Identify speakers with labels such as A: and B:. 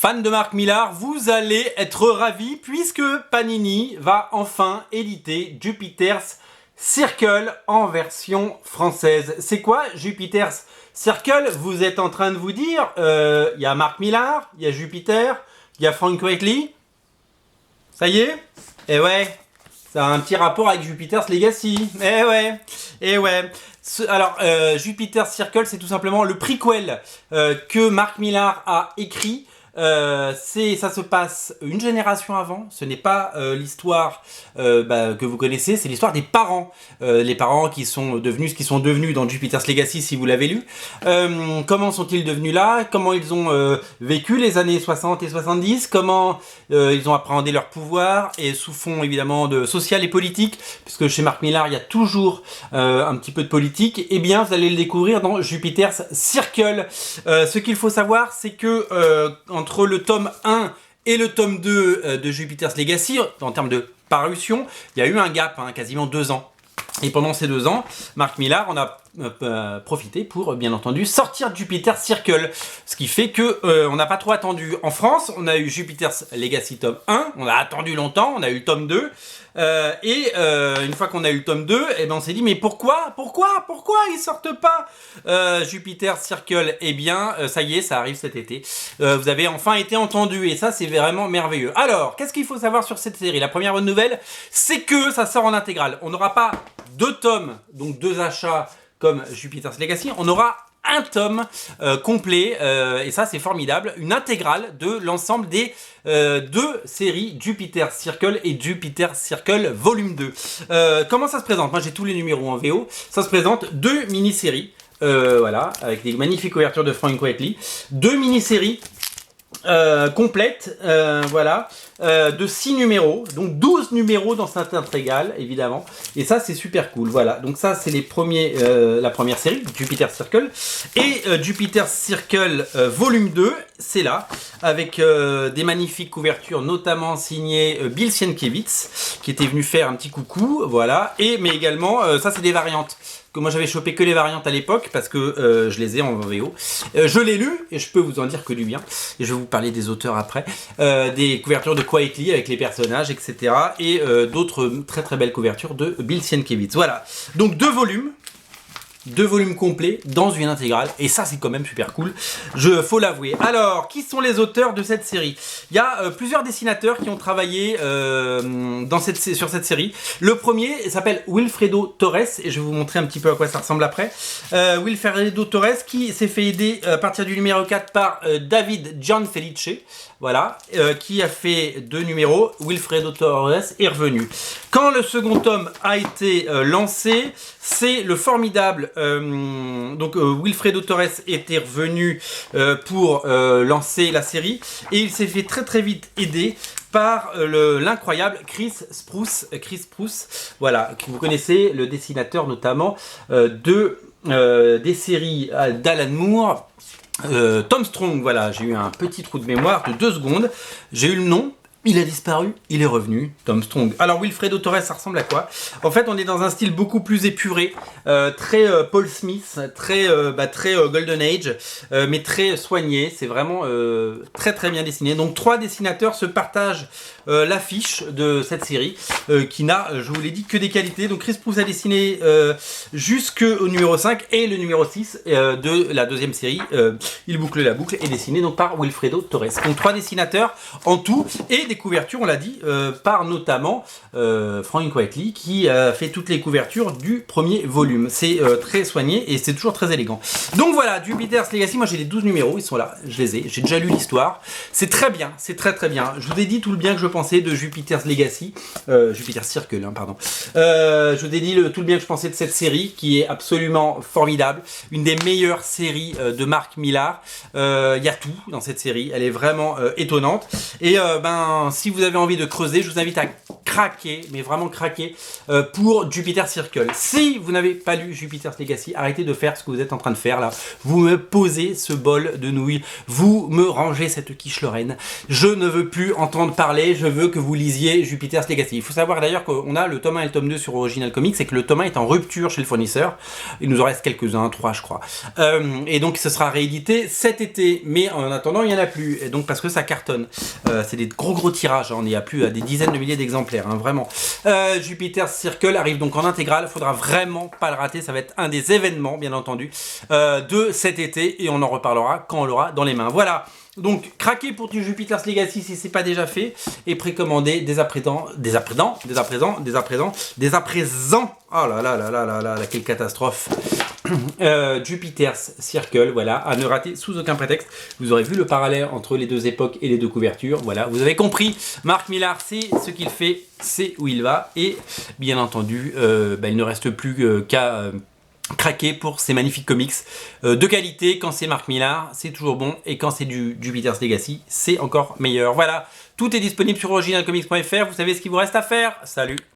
A: Fan de Mark Millar, vous allez être ravis puisque Panini va enfin éditer Jupiter's Circle en version française. C'est quoi Jupiter's Circle? Vous êtes en train de vous dire, il y a Mark Millar, il y a Jupiter, il y a Frank Quitely. Ça y est? Eh ouais, ça a un petit rapport avec Jupiter's Legacy. Eh ouais. Alors, Jupiter's Circle, c'est tout simplement le prequel que Mark Millar a écrit. Ça se passe une génération avant. Ce n'est pas l'histoire que vous connaissez, c'est l'histoire des parents. Les parents qui sont devenus ce qu'ils sont devenus dans Jupiter's Legacy, si vous l'avez lu. Comment sont-ils devenus là? Comment ils ont vécu les années 60 et 70? Comment ils ont appréhendé leur pouvoir? Et sous fond évidemment de social et politique, puisque chez Mark Millar il y a toujours un petit peu de politique. Eh bien, vous allez le découvrir dans Jupiter's Circle. Ce qu'il faut savoir, c'est que entre le tome 1 et le tome 2 de Jupiter's Legacy, en termes de parution, il y a eu un gap, quasiment 2 ans. Et pendant ces 2 ans, Mark Millar en a profité pour, bien entendu, sortir Jupiter's Circle. Ce qui fait que on n'a pas trop attendu. En France, on a eu Jupiter's Legacy tome 1, on a attendu longtemps, on a eu le tome 2. Une fois qu'on a eu le tome 2, on s'est dit mais pourquoi ils sortent pas Jupiter's Circle? Eh bien, ça y est, ça arrive cet été. Vous avez enfin été entendu et ça c'est vraiment merveilleux. Alors, qu'est-ce qu'il faut savoir sur cette série? La première bonne nouvelle, c'est que ça sort en intégrale. On n'aura pas 2 tomes, donc 2 achats comme Jupiter's Legacy, on aura un tome complet, et ça c'est formidable, une intégrale de l'ensemble des 2 séries Jupiter's Circle et Jupiter's Circle volume 2. Comment ça se présente? Moi j'ai tous les numéros en VO. Ça se présente 2 mini-séries, voilà, avec des magnifiques couvertures de Frank Quitely, 2 mini-séries complète, voilà, de 6 numéros, donc 12 numéros dans cette intégrale, évidemment, et ça c'est super cool, voilà, donc ça c'est la première série, Jupiter's Circle, et Jupiter's Circle volume 2, c'est là, avec des magnifiques couvertures, notamment signées Bill Sienkiewicz, qui était venu faire un petit coucou, voilà, mais également, ça c'est des variantes, que moi j'avais chopé que les variantes à l'époque parce que je les ai en VO. Je l'ai lu et je peux vous en dire que du bien. Et je vais vous parler des auteurs après. Des couvertures de Quitely avec les personnages, etc. Et d'autres très très belles couvertures de Bill Sienkiewicz. Voilà. Donc 2 volumes. 2 volumes complets dans une intégrale, et ça c'est quand même super cool, faut l'avouer. Alors, qui sont les auteurs de cette série? Il y a plusieurs dessinateurs qui ont travaillé sur cette série. Le premier s'appelle Wilfredo Torres, et je vais vous montrer un petit peu à quoi ça ressemble après. Wilfredo Torres qui s'est fait aider à partir du numéro 4 par David Gianfelice, voilà, qui a fait 2 numéros. Wilfredo Torres est revenu. Quand le second tome a été lancé, c'est le formidable Wilfredo Torres était revenu pour lancer la série, et il s'est fait très très vite aider par l'incroyable Chris Spruce, voilà, que vous connaissez, le dessinateur notamment des séries d'Alan Moore. Tom Strong, voilà, j'ai eu un petit trou de mémoire de 2 secondes, j'ai eu le nom. Il a disparu, il est revenu, Tom Strong. Alors Wilfredo Torres, ça ressemble à quoi? En fait, on est dans un style beaucoup plus épuré, très Paul Smith, très Golden Age, mais très soigné. C'est vraiment très très bien dessiné. Donc 3 dessinateurs se partagent l'affiche de cette série, qui n'a, je vous l'ai dit, que des qualités. Donc Chris Spruce a dessiné jusqu'au numéro 5 et le numéro 6 de la 2e série. Il boucle la boucle, est dessiné donc par Wilfredo Torres. Donc 3 dessinateurs en tout, et des couvertures, on l'a dit, par notamment Frank Quitely, qui a fait toutes les couvertures du premier volume. C'est très soigné et c'est toujours très élégant. Donc voilà, Jupiter's Legacy, moi j'ai les 12 numéros, ils sont là, je les ai, j'ai déjà lu l'histoire. C'est très bien, c'est très très bien. Je vous ai dit tout le bien que je pensais de Jupiter's Legacy, Jupiter's Circle, pardon. Je vous ai dit tout le bien que je pensais de cette série, qui est absolument formidable, une des meilleures séries de Mark Millar. Il y a tout dans cette série, elle est vraiment étonnante. Et si vous avez envie de creuser, je vous invite à craqué, mais vraiment craqué pour Jupiter Circle. Si vous n'avez pas lu Jupiter's Legacy, arrêtez de faire ce que vous êtes en train de faire là. Vous me posez ce bol de nouilles, vous me rangez cette quiche Lorraine. Je ne veux plus entendre parler, je veux que vous lisiez Jupiter's Legacy. Il faut savoir d'ailleurs qu'on a le tome 1 et le tome 2 sur Original Comics, et que le tome 1 est en rupture chez le fournisseur. Il nous en reste quelques-uns, 3 je crois. Et donc ce sera réédité cet été, mais en attendant il n'y en a plus, et donc parce que ça cartonne. C'est des gros tirages, hein. On y a plus à des dizaines de milliers d'exemplaires, hein, vraiment. Jupiter's Circle arrive donc en intégrale, faudra vraiment pas le rater, ça va être un des événements bien entendu de cet été, et on en reparlera quand on l'aura dans les mains. Voilà. Donc, craquez pour du Jupiter's Legacy si c'est pas déjà fait, et précommandez dès à présent, oh là là là là là là, quelle catastrophe. Jupiter's Circle, voilà, à ne rater sous aucun prétexte. Vous aurez vu le parallèle entre les deux époques et les deux couvertures, voilà, vous avez compris. Mark Millar, c'est ce qu'il fait, c'est où il va, et bien entendu, il ne reste plus qu'à craquer pour ces magnifiques comics de qualité. Quand c'est Mark Millar, c'est toujours bon, et quand c'est du Jupiter's Legacy, c'est encore meilleur. Voilà, tout est disponible sur originalcomics.fr, vous savez ce qu'il vous reste à faire. Salut!